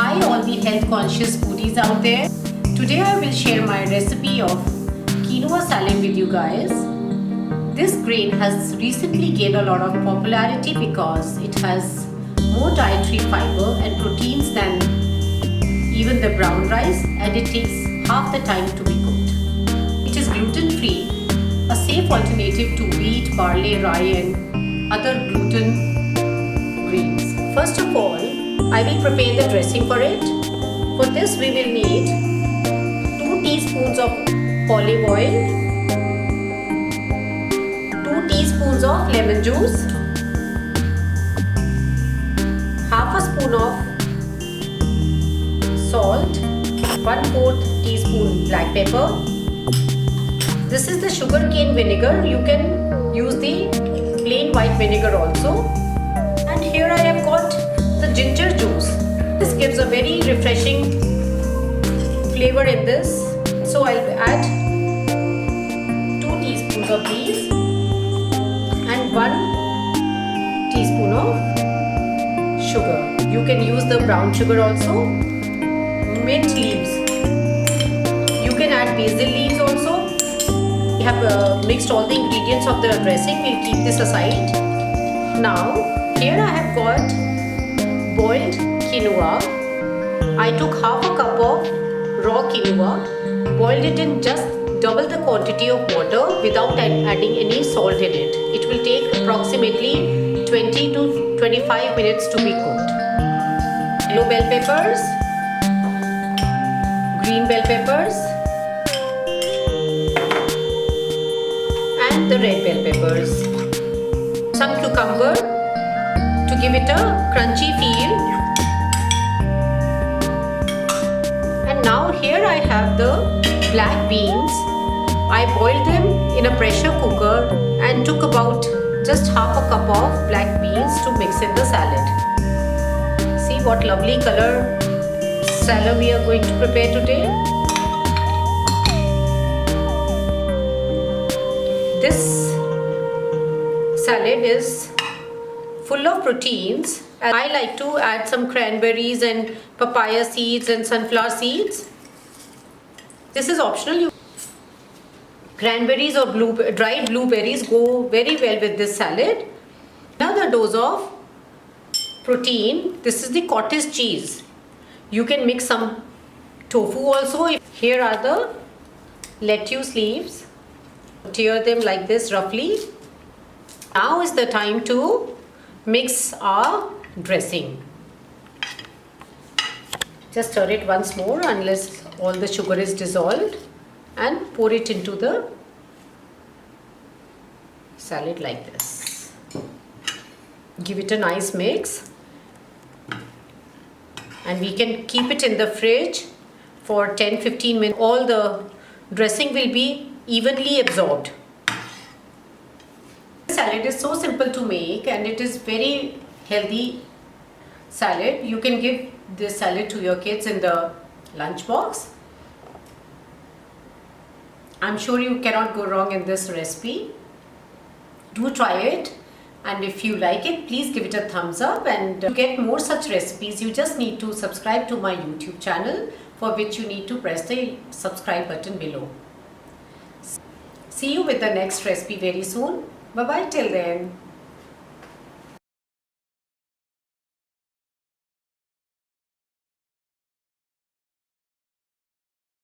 Hi all the health conscious foodies out there. Today I will share my recipe of quinoa salad with you guys. This grain has recently gained a lot of popularity because it has more dietary fiber and proteins than even the brown rice, and it takes half the time to be cooked. It is gluten free, a safe alternative to wheat, barley, rye and other gluten grains. First of all, I will prepare the dressing for it. For this we will need 2 teaspoons of olive oil, 2 teaspoons of lemon juice, half a spoon of salt, 1/4 teaspoon black pepper. This is the sugarcane vinegar. You can use the plain white vinegar also. And here I have got the ginger juice. This gives a very refreshing flavor in this. So I'll add 2 teaspoons of these and 1 teaspoon of sugar. You can use the brown sugar also. Mint leaves. You can add basil leaves also. We have mixed all the ingredients of the dressing. We'll keep this aside. Now here I have got boiled quinoa. I took half a cup of raw quinoa, boiled it in just double the quantity of water without adding any salt in it. It will take approximately 20 to 25 minutes to be cooked. Yellow bell peppers, green bell peppers and the red bell peppers. Some cucumber to give it a crunchy feel. And now here I have the black beans. I boiled them in a pressure cooker and took about just half a cup of black beans to mix in the salad. See what lovely color salad we are going to prepare today. This salad is full of proteins, and I like to add some cranberries and papaya seeds and sunflower seeds. This is optional. Cranberries or dried blueberries go very well with this salad. Another dose of protein. This is the cottage cheese. You can mix some tofu also. Here are the lettuce leaves. Tear them like this roughly. Now is the time to mix our dressing. Just stir it once more unless all the sugar is dissolved, and pour it into the salad like this. Give it a nice mix, and we can keep it in the fridge for 10-15 minutes. All the dressing will be evenly absorbed. Salad is so simple to make, and it is very healthy salad. You can give this salad to your kids in the lunch box. I'm sure you cannot go wrong in this recipe. Do try it, and if you like it, please give it a thumbs up. And to get more such recipes, you just need to subscribe to my YouTube channel, for which you need to press the subscribe button below. See you with the next recipe very soon. Bye bye till then.